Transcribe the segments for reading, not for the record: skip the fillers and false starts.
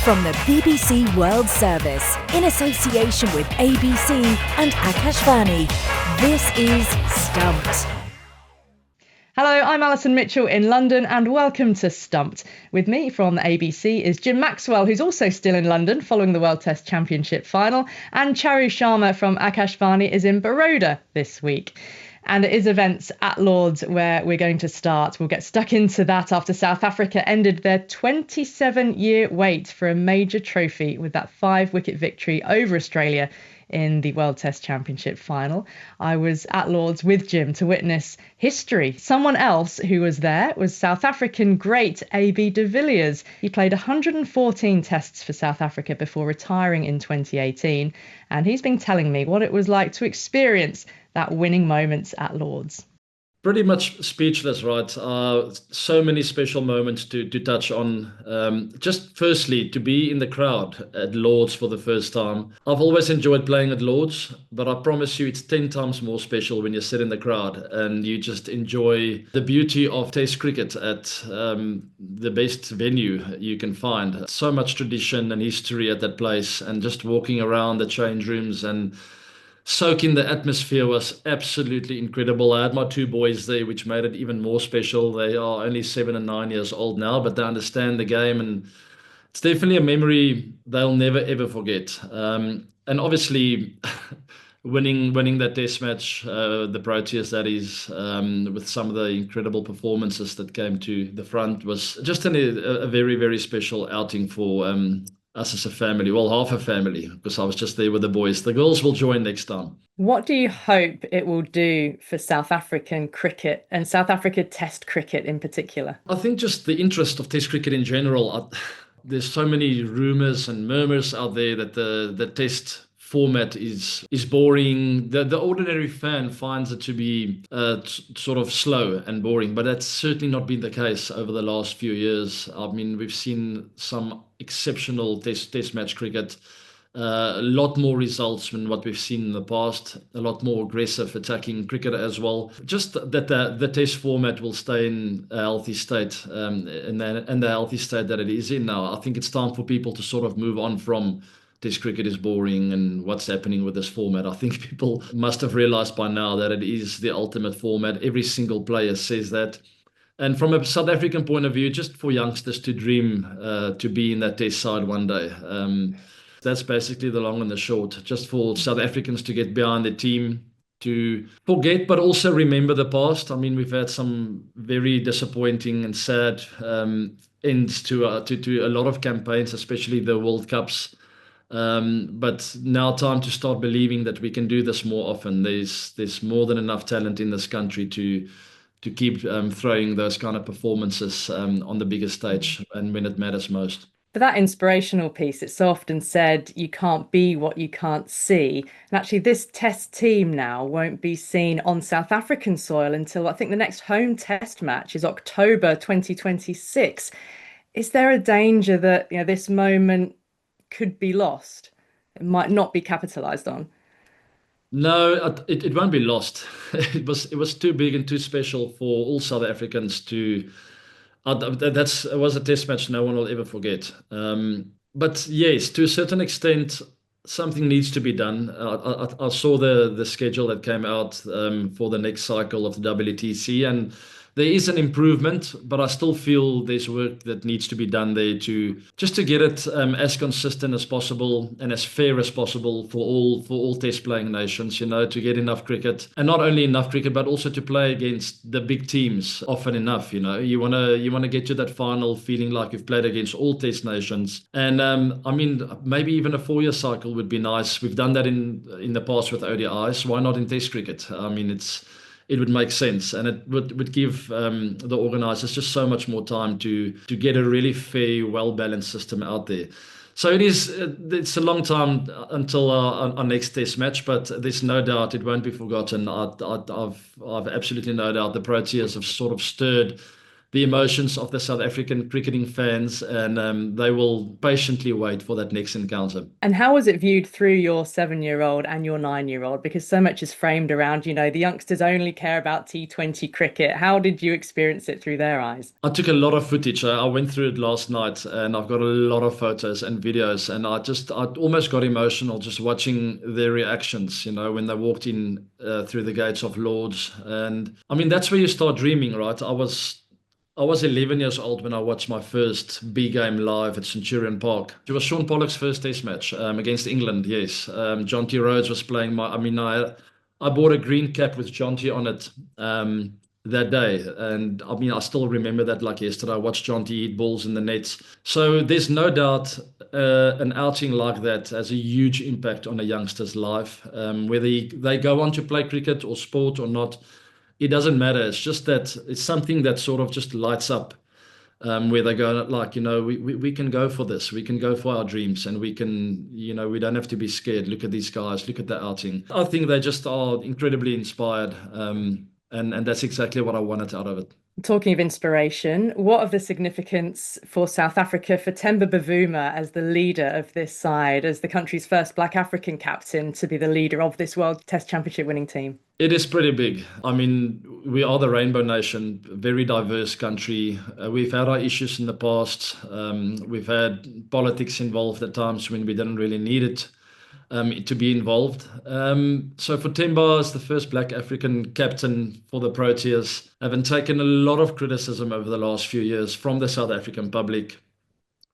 From the BBC World Service, in association with ABC and Akashvani, this is Stumped. Hello, I'm Alison Mitchell in London and welcome to Stumped. With me from the ABC is Jim Maxwell, who's also still in London following the World Test Championship final, and Charu Sharma from Akashvani is in Baroda this week. And it is events at Lord's where we're going to start. We'll get stuck into that after South Africa ended their 27-year wait for a major trophy with that 5-wicket victory over Australia in the World Test Championship final. I was at Lord's with Jim to witness history. Someone else who was there was South African great AB de Villiers. He played 114 tests for South Africa before retiring in 2018, and he's been telling me what it was like to experience that winning moments at Lord's. Pretty much speechless, right? So many special moments to touch on. Just firstly, to be in the crowd at Lord's for the first time. I've always enjoyed playing at Lord's, but I promise you it's 10 times more special when you sit in the crowd and you just enjoy the beauty of Test cricket at the best venue you can find. So much tradition and history at that place, and just walking around the change rooms and soaking the atmosphere was absolutely incredible. I had my two boys there, which made it even more special. They are only 7 and 9 years old now, but they understand the game, and it's definitely a memory they'll never ever forget. And obviously, winning that Test match, the Proteas that is, with some of the incredible performances that came to the front, was just a very, very special outing for us as a family, well, half a family, because I was just there with the boys. The girls will join next time. What do you hope it will do for South African cricket and South Africa Test cricket in particular? I think just the interest of Test cricket in general. There's so many rumours and murmurs out there that the Test format is boring. The ordinary fan finds it to be sort of slow and boring, but that's certainly not been the case over the last few years. I mean, we've seen some exceptional test match cricket, a lot more results than what we've seen in the past, a lot more aggressive attacking cricket as well. Just that the Test format will stay in a healthy state, and the healthy state that it is in now. I think it's time for people to sort of move on from Test cricket is boring and what's happening with this format. I think people must have realized by now that it is the ultimate format. Every single player says that. And from a South African point of view, just for youngsters to dream to be in that Test side one day. That's basically the long and the short. Just for South Africans to get behind the team, to forget but also remember the past. I mean, we've had some very disappointing and sad ends to a lot of campaigns, especially the World Cups. But now time to start believing that we can do this more often. There's more than enough talent in this country to keep throwing those kind of performances on the biggest stage and when it matters most. For that inspirational piece, it's so often said you can't be what you can't see. And actually this Test team now won't be seen on South African soil until I think the next home Test match is October 2026. Is there a danger that this moment could be lost? It might not be capitalized on. No, it won't be lost. It was too big and too special for all South Africans to. It was a Test match no one will ever forget. But yes, to a certain extent, something needs to be done. I saw the schedule that came out for the next cycle of the WTC, and there is an improvement, but I still feel there's work that needs to be done there to get it as consistent as possible and as fair as possible for all Test playing nations. To get enough cricket, and not only enough cricket, but also to play against the big teams often enough. You wanna get to that final feeling like you've played against all Test nations. And I mean, maybe even a 4-year cycle would be nice. We've done that in the past with ODIs. Why not in Test cricket? I mean, it would make sense, and it would give the organisers just so much more time to get a really fair, well-balanced system out there. So it's a long time until our next Test match, but there's no doubt it won't be forgotten. I've absolutely no doubt the Proteas have sort of stirred the emotions of the South African cricketing fans, and they will patiently wait for that next encounter. And how was it viewed through your 7-year-old and your 9-year-old? Because so much is framed around, the youngsters only care about T20 cricket. How did you experience it through their eyes? I took a lot of footage. I went through it last night, and I've got a lot of photos and videos, and I almost got emotional just watching their reactions, when they walked in through the gates of Lords. And I mean, that's where you start dreaming, right? I was 11 years old when I watched my first B game live at Centurion Park. It was Sean Pollock's first test match against England, yes. John T. Rhodes was playing I bought a green cap with John T. on it that day. And I mean, I still remember that like yesterday. I watched John T. eat balls in the nets. So there's no doubt an outing like that has a huge impact on a youngster's life. Whether they go on to play cricket or sport or not, it doesn't matter. It's just that it's something that sort of just lights up where they go like, we can go for this. We can go for our dreams, and we can, we don't have to be scared. Look at these guys. Look at the outing. I think they just are incredibly inspired. And that's exactly what I wanted out of it. Talking of inspiration, what of the significance for South Africa for Temba Bavuma as the leader of this side, as the country's first Black African captain to be the leader of this World Test Championship winning team? It is pretty big. I mean, we are the Rainbow Nation, very diverse country. We've had our issues in the past. We've had politics involved at times when we didn't really need it to be involved. So for Temba as the first Black African captain for the Proteas, having taken a lot of criticism over the last few years from the South African public,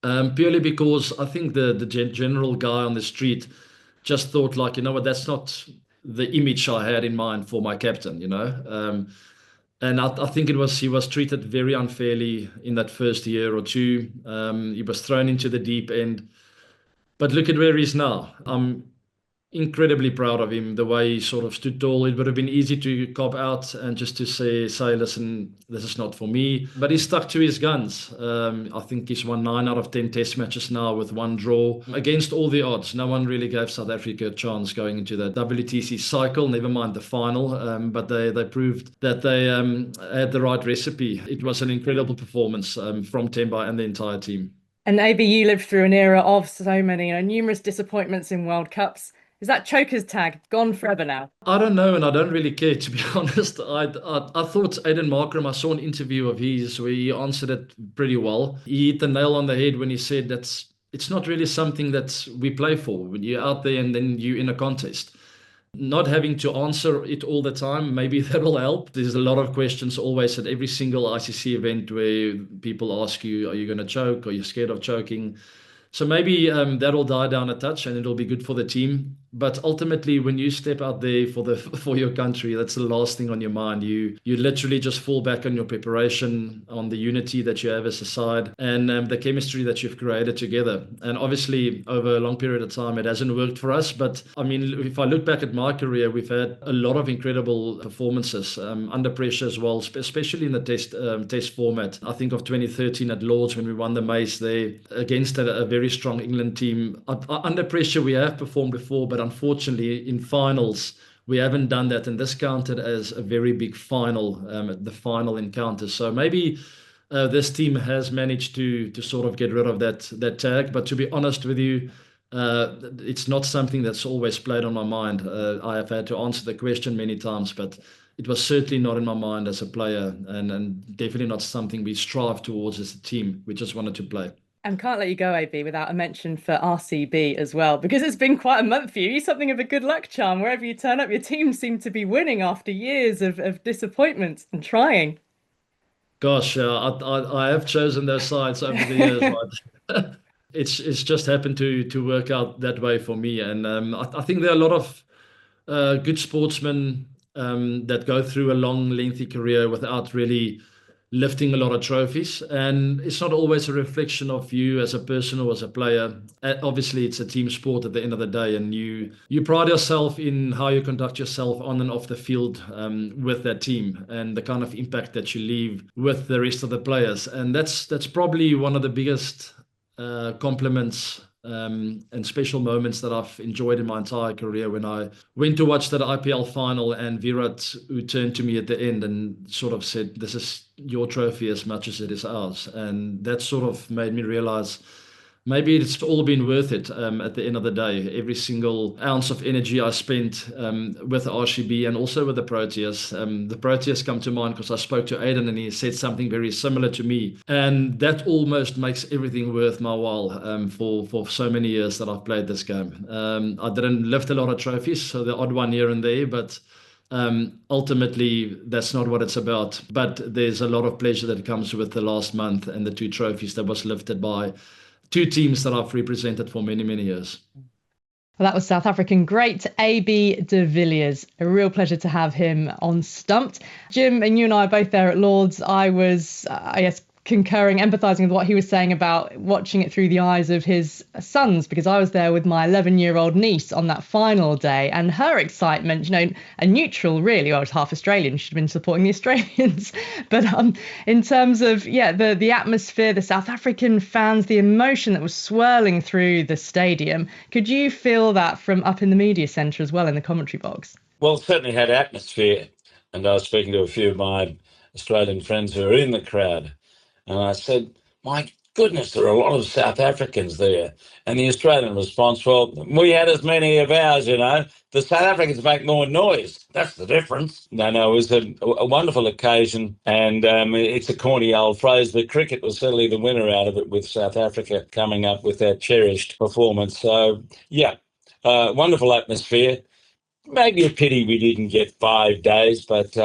purely because I think the general guy on the street just thought like, what, that's not the image I had in mind for my captain, and I think he was treated very unfairly in that first year or two. He was thrown into the deep end. But look at where he is now. I'm incredibly proud of him, the way he sort of stood tall. It would have been easy to cop out and just to say, listen, this is not for me. But he stuck to his guns. I think he's won 9 out of 10 test matches now with 1 draw. Against all the odds, no one really gave South Africa a chance going into the WTC cycle, never mind the final. But they proved that they had the right recipe. It was an incredible performance from Temba and the entire team. And AB, you lived through an era of so many, numerous disappointments in World Cups. Is that choker's tag gone forever now? I don't know, and I don't really care, to be honest. I thought Aiden Markram, I saw an interview of his where he answered it pretty well. He hit the nail on the head when he said it's not really something that we play for. When you're out there and then you're in a contest. Not having to answer it all the time, maybe that will help. There's a lot of questions always at every single ICC event where people ask you, are you going to choke? Are you scared of choking? So maybe that'll die down a touch and it'll be good for the team. But ultimately, when you step out there for your country, that's the last thing on your mind. You literally just fall back on your preparation, on the unity that you have as a side, and the chemistry that you've created together. And obviously, over a long period of time, it hasn't worked for us. But I mean, if I look back at my career, we've had a lot of incredible performances under pressure as well, especially in the test format. I think of 2013 at Lords when we won the Mace there against a very strong England team. Under pressure, we have performed before, but unfortunately, in finals, we haven't done that, and this counted as a very big final, the final encounter. So maybe this team has managed to sort of get rid of that tag. But to be honest with you, it's not something that's always played on my mind. I have had to answer the question many times, but it was certainly not in my mind as a player, and definitely not something we strive towards as a team. We just wanted to play. And can't let you go, AB, without a mention for RCB as well, because it's been quite a month for you. You're something of a good luck charm. Wherever you turn up, your team seem to be winning after years of disappointment and trying. Gosh, I have chosen those sides over the years. But it's just happened to work out that way for me. And I think there are a lot of good sportsmen that go through a long, lengthy career without really lifting a lot of trophies, and it's not always a reflection of you as a person or as a player. Obviously, it's a team sport at the end of the day, and you pride yourself in how you conduct yourself on and off the field with that team, and the kind of impact that you leave with the rest of the players. And that's probably one of the biggest compliments and special moments that I've enjoyed in my entire career. When I went to watch that IPL final and Virat, who turned to me at the end and sort of said, "This is your trophy as much as it is ours." And that sort of made me realize maybe it's all been worth it at the end of the day. Every single ounce of energy I spent with RCB and also with the Proteas. The Proteas come to mind because I spoke to Aiden and he said something very similar to me. And that almost makes everything worth my while for so many years that I've played this game. I didn't lift a lot of trophies, so the odd one here and there, but ultimately, that's not what it's about. But there's a lot of pleasure that comes with the last month and the 2 trophies that was lifted by 2 teams that I've represented for many, many years. Well, that was South African great AB de Villiers. A real pleasure to have him on Stumped. Jim, and you and I are both there at Lord's. I was, concurring, empathising with what he was saying about watching it through the eyes of his sons, because I was there with my 11-year-old niece on that final day, and her excitement, a neutral really, I was half Australian, she'd been supporting the Australians, but in terms of, the atmosphere, the South African fans, the emotion that was swirling through the stadium, could you feel that from up in the media centre as well in the commentary box? Well, it certainly had atmosphere, and I was speaking to a few of my Australian friends who were in the crowd. And I said, my goodness, there are a lot of South Africans there. And the Australian response, well, we had as many of ours, The South Africans make more noise. That's the difference. No, it was a wonderful occasion. And it's a corny old phrase, but cricket was certainly the winner out of it, with South Africa coming up with that cherished performance. So, wonderful atmosphere. Maybe a pity we didn't get 5 days, but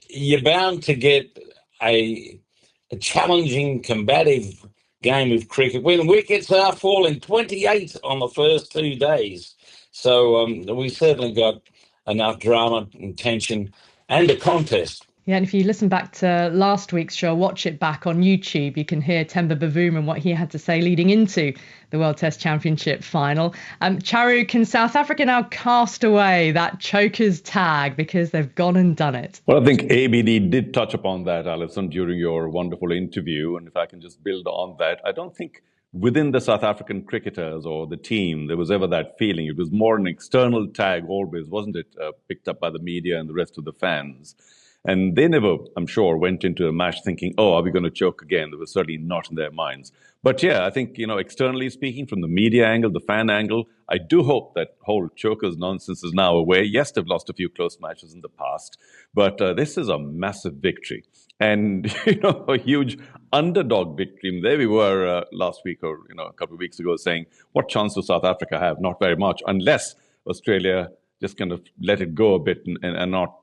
you're bound to get a challenging, combative game of cricket when wickets are falling, 28 on the first 2 days. So we certainly got enough drama and tension and a contest. Yeah, and if you listen back to last week's show, watch it back on YouTube, you can hear Temba Bavuma and what he had to say leading into the World Test Championship final. Charu, can South Africa now cast away that choker's tag because they've gone and done it? Well, I think ABD did touch upon that, Alison, during your wonderful interview. And if I can just build on that, I don't think within the South African cricketers or the team, there was ever that feeling. It was more an external tag always, wasn't it? Picked up by the media and the rest of the fans. And they never, I'm sure, went into a match thinking, oh, are we going to choke again? That was certainly not in their minds. But yeah, I think, externally speaking, from the media angle, the fan angle, I do hope that whole chokers nonsense is now away. Yes, they've lost a few close matches in the past, but this is a massive victory. And, a huge underdog victory. There we were last week or, a couple of weeks ago saying, what chance does South Africa have? Not very much, unless Australia just kind of let it go a bit and not,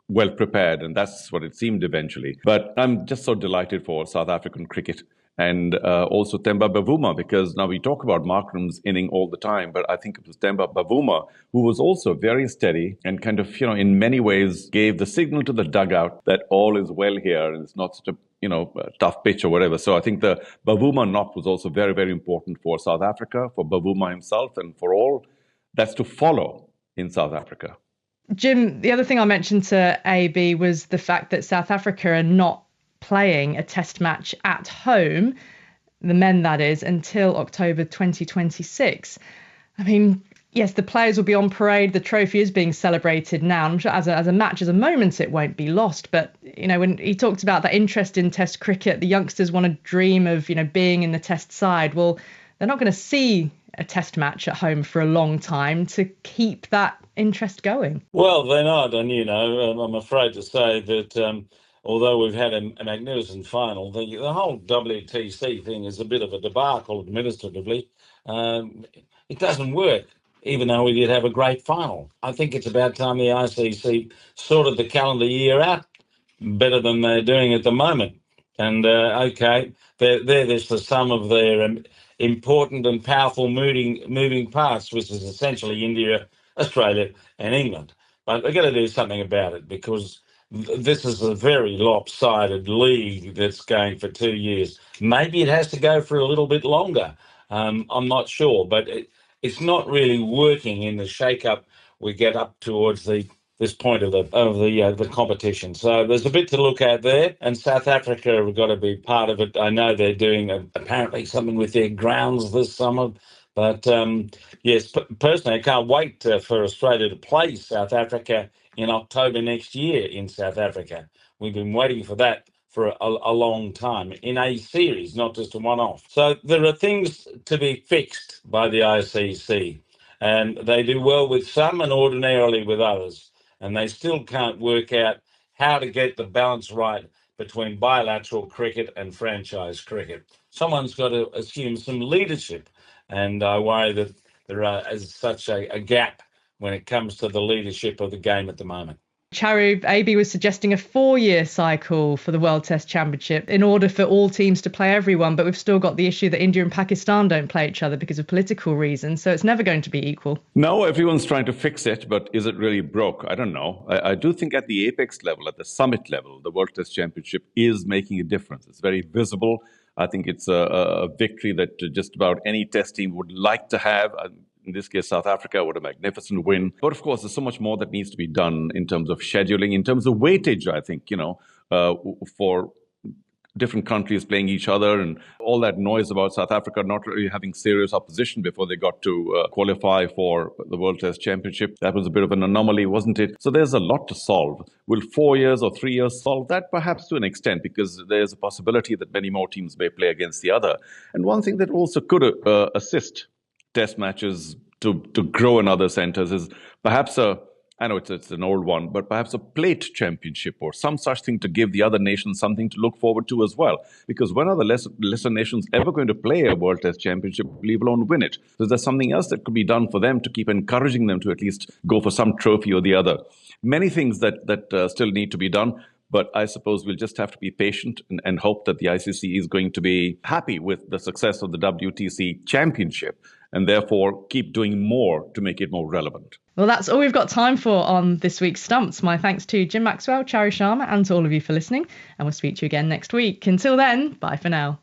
well prepared, and that's what it seemed eventually. But I'm just so delighted for South African cricket and also Temba Bavuma, because now we talk about Markram's inning all the time, but I think it was Temba Bavuma who was also very steady and kind of, in many ways gave the signal to the dugout that all is well here and it's not such a tough pitch or whatever. So I think the Bavuma knock was also very, very important for South Africa, for Bavuma himself, and for all that's to follow in South Africa. Jim, the other thing I mentioned to AB was the fact that South Africa are not playing a test match at home, the men that is, until October 2026. I mean, yes, the players will be on parade. The trophy is being celebrated now. I'm sure as a match, as a moment, it won't be lost. But, when he talked about that interest in test cricket, the youngsters want to dream of, being in the test side. Well, they're not going to see a test match at home for a long time to keep that interest going. Well, they're not. And, I'm afraid to say that although we've had a magnificent final, the whole WTC thing is a bit of a debacle administratively. It doesn't work, even though we did have a great final. I think it's about time the ICC sorted the calendar year out better than they're doing at the moment. And, there's the sum of their important and powerful moving parts, which is essentially India, Australia and England. But they've got to do something about it, because this is a very lopsided league that's going for 2 years. Maybe it has to go for a little bit longer. I'm not sure, but it's not really working in the shake-up we get up towards the this point of the competition. So there's a bit to look at there, and South Africa have got to be part of it. I know they're doing apparently something with their grounds this summer, but yes, personally, I can't wait for Australia to play South Africa in October next year in South Africa. We've been waiting for that for a long time in a series, not just a one-off. So there are things to be fixed by the ICC, and they do well with some and ordinarily with others. And they still can't work out how to get the balance right between bilateral cricket and franchise cricket. Someone's got to assume some leadership, and I worry that there is such a gap when it comes to the leadership of the game at the moment. Charu, AB was suggesting a 4-year cycle for the World Test Championship in order for all teams to play everyone, but we've still got the issue that India and Pakistan don't play each other because of political reasons, so it's never going to be equal. No, everyone's trying to fix it, but is it really broke? I don't know. I do think at the apex level, at the summit level, the World Test Championship is making a difference. It's very visible. I think it's a victory that just about any test team would like to have. In this case, South Africa, what a magnificent win. But of course, there's so much more that needs to be done in terms of scheduling, in terms of weightage, I think, for different countries playing each other and all that noise about South Africa not really having serious opposition before they got to qualify for the World Test Championship. That was a bit of an anomaly, wasn't it? So there's a lot to solve. Will 4 years or 3 years solve that? Perhaps to an extent, because there's a possibility that many more teams may play against the other. And one thing that also could assist test matches to grow in other centers is perhaps I know it's an old one, but perhaps a plate championship or some such thing to give the other nations something to look forward to as well. Because when are the lesser nations ever going to play a World Test Championship, leave alone win it? So there's something else that could be done for them to keep encouraging them to at least go for some trophy or the other. Many things that still need to be done. But I suppose we'll just have to be patient and hope that the ICC is going to be happy with the success of the WTC Championship and therefore keep doing more to make it more relevant. Well, that's all we've got time for on this week's Stumped. My thanks to Jim Maxwell, Charu Sharma, and to all of you for listening. And we'll speak to you again next week. Until then, bye for now.